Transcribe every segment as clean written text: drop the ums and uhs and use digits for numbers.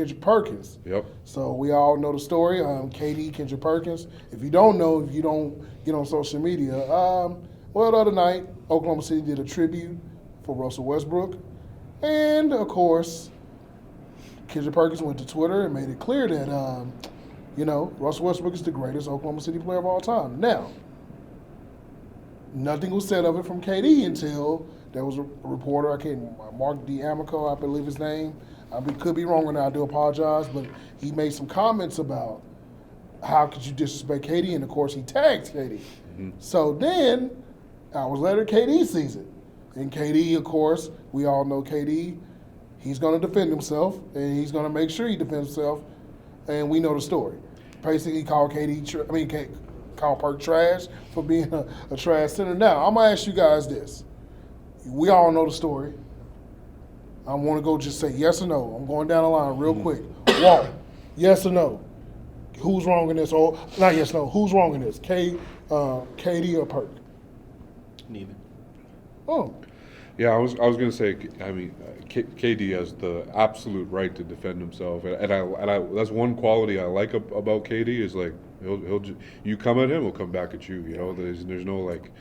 Kendrick Perkins. Yep. So we all know the story. KD, Kendrick Perkins. If you don't know, if you don't get on social media, well, the other night, Oklahoma City did a tribute for Russell Westbrook. And, of course, Kendrick Perkins went to Twitter and made it clear that, Russell Westbrook is the greatest Oklahoma City player of all time. Now, nothing was said of it from KD until there was a reporter, Mark D'Amico, I believe his name. I could be wrong on that, I do apologize, but he made some comments about how could you disrespect KD, and of course he tagged KD. Mm-hmm. So then, hours later, KD sees it. And KD, of course, we all know KD, he's going to defend himself, and he's going to make sure he defends himself, and we know the story. Basically, he called called Perk trash for being a trash center. Now, I'm going to ask you guys this. We all know the story. I want to go just say yes or no. I'm going down the line real quick. Walt, yes or no? Who's wrong in this? Or not yes, no. Who's wrong in this? KD or Perk? Neither. Oh. Yeah, I was going to say. I mean, KD has the absolute right to defend himself, and I that's one quality I like about KD is like he'll you come at him, he'll come back at you. You know, there's no like.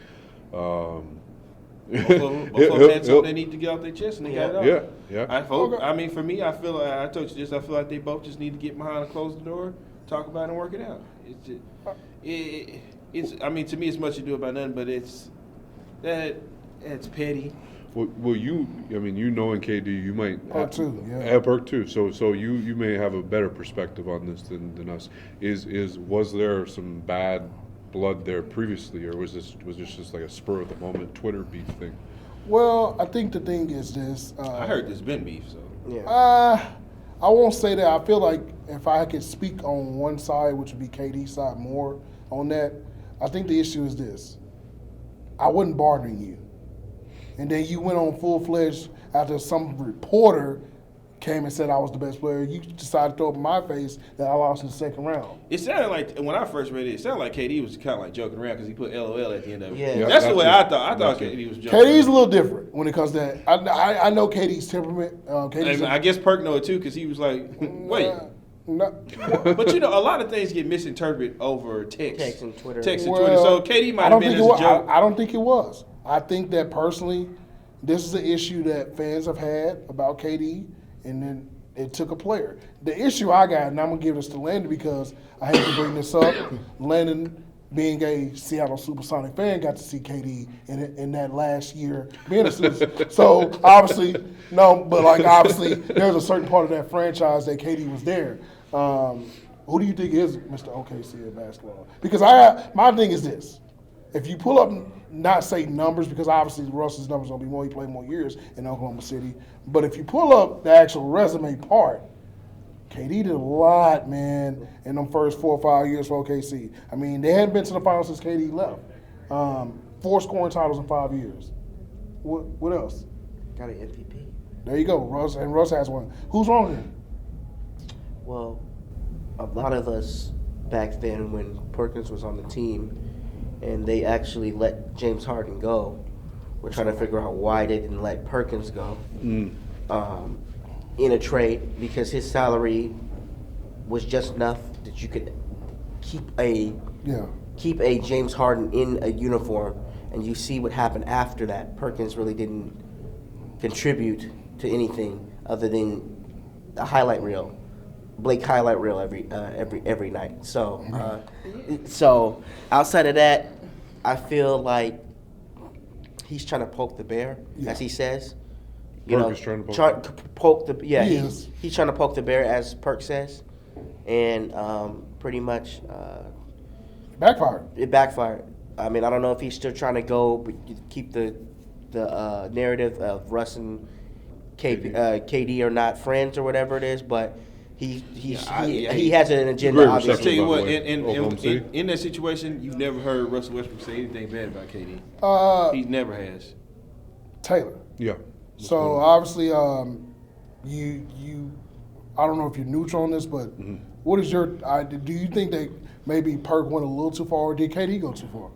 Both of them had something they need to get off their chest, and they got it off. Yeah. I mean, for me, I feel like I told you this. I feel like they both just need to get behind and close the door, talk about it, and work it out. It's I mean, to me, it's much ado about nothing, but it's petty. Well, knowing KD, you might Perk too, yeah. Yeah, Perk too. So you may have a better perspective on this than us. Was there some bad blood there previously, or was this just like a spur of the moment Twitter beef thing? Well, I think the thing is this. I heard there's been beef, so yeah. I won't say that. I feel like if I could speak on one side, which would be KD's side more on that, I think the issue is this. I wasn't bartering you. And then you went on full-fledged after some reporter came and said I was the best player. You decided to throw up in my face that I lost in the second round. It sounded like, when I first read it sounded like KD was kind of like joking around because he put LOL at the end of it. Yeah. That's the way I thought. I thought KD was joking. KD's a little different when it comes to that. I know KD's temperament. I guess Perk know it too because he was like, wait. No. But a lot of things get misinterpreted over text and Twitter. So KD might have been as a joke. I don't think it was. I think that personally, this is an issue that fans have had about KD, and then it took a player. The issue I got, and I'm going to give this to Landon because I hate to bring this up, Landon, being a Seattle Supersonic fan, got to see KD in that last year being a Supersonic. So, obviously, obviously, there's a certain part of that franchise that KD was there. Who do you think is Mr. OKC in basketball? Because my thing is this. If you pull up, not say numbers, because obviously Russell's numbers going to be more, he played more years in Oklahoma City. But if you pull up the actual resume part, KD did a lot, man, in them first 4 or 5 years for OKC. I mean, they hadn't been to the finals since KD left. 4 scoring titles in 5 years. What else? Got an MVP. There you go. Russ has one. Who's wrong here? Well, a lot of us back then when Perkins was on the team and they actually let James Harden go, we're trying to figure out why they didn't let Perkins go in a trade, because his salary was just enough that you could keep a James Harden in a uniform, and you see what happened after that. Perkins really didn't contribute to anything other than a highlight reel. Blake highlight reel every night. So, so outside of that, I feel like he's trying to poke the bear, as he says. Perk is trying to poke the he's trying to poke the bear, as Perk says, and pretty much backfired. It backfired. I mean, I don't know if he's still trying to keep the narrative of Russ and KD are not friends or whatever it is, but. He has an agenda, obviously. I'll tell you what, in that situation, you've never heard Russell Westbrook say anything bad about KD. He never has. Taylor. Yeah. So obviously, you I don't know if you're neutral on this, but what is your? Do you think that maybe Perk went a little too far, or did KD go too far?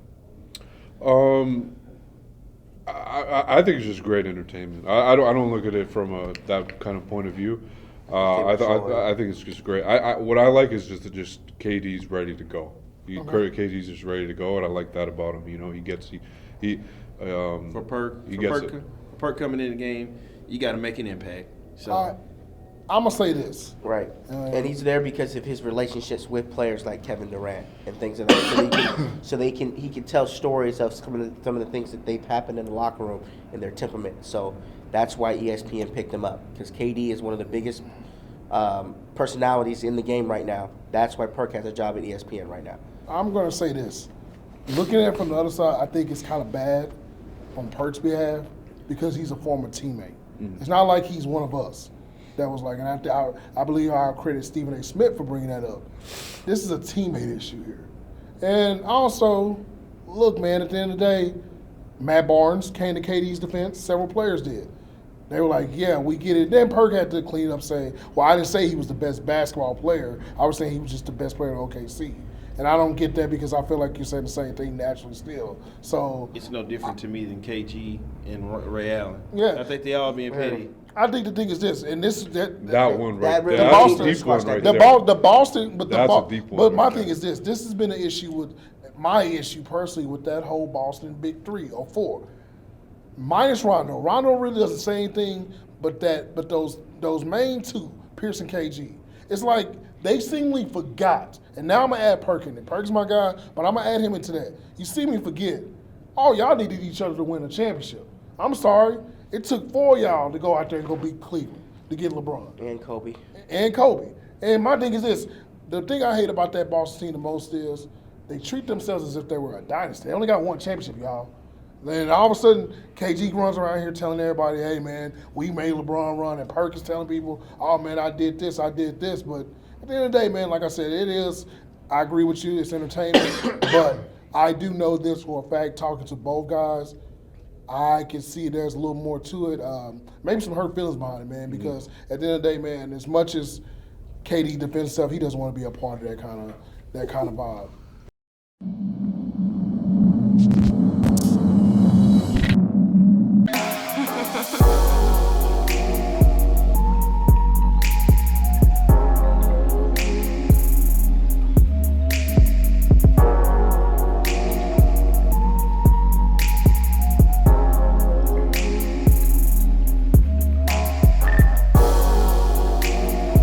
I think it's just great entertainment. I don't look at it from that kind of point of view. I think it's just great. What I like is just KD's ready to go. KD's just ready to go, and I like that about him. You know, for Perk coming in the game, you got to make an impact. So I'm gonna say this. Right, and he's there because of his relationships with players like Kevin Durant and things of that. So he can tell stories of some of the things that they've happened in the locker room and their temperament. So that's why ESPN picked him up, because KD is one of the biggest personalities in the game right now. That's why Perk has a job at ESPN right now. I'm gonna say this. Looking at it from the other side, I think it's kind of bad on Perk's behalf because he's a former teammate. It's not like he's one of us. That was like, and I believe I'll credit Stephen A. Smith for bringing that up. This is a teammate issue here. And also, look, man, at the end of the day, Matt Barnes came to KD's defense. Several players did. They were like, yeah, we get it. Then Perk had to clean up saying, well, I didn't say he was the best basketball player. I was saying he was just the best player in OKC. And I don't get that because I feel like you're saying the same thing naturally still. So it's no different to me than KG and Ray Allen. Yeah. I think they all being petty. I think the thing is this, and this that one right there. That's a deep one right there. The Boston, but that's a deep one. But my right thing is this: this has been an issue with my issue personally with that whole Boston Big Three or four, minus Rondo. Rondo really doesn't say anything, but those main two, Pierce and KG, it's like they seemingly forgot. And now I'm gonna add Perk in it. Perk's my guy, but I'm gonna add him into that. You see me forget. Oh, y'all needed each other to win a championship. I'm sorry. It took 4 of y'all to go out there and go beat Cleveland to get LeBron. And Kobe. And my thing is this. The thing I hate about that Boston team the most is they treat themselves as if they were a dynasty. They only got one championship, y'all. Then all of a sudden, KG runs around here telling everybody, hey, man, we made LeBron run. And Perk is telling people, oh, man, I did this. But at the end of the day, man, like I said, I agree with you, it's entertainment. But I do know this for a fact, talking to both guys, I can see there's a little more to it. Maybe some hurt feelings behind it, man, because at the end of the day, man, as much as KD defends himself, he doesn't want to be a part of that kind of vibe.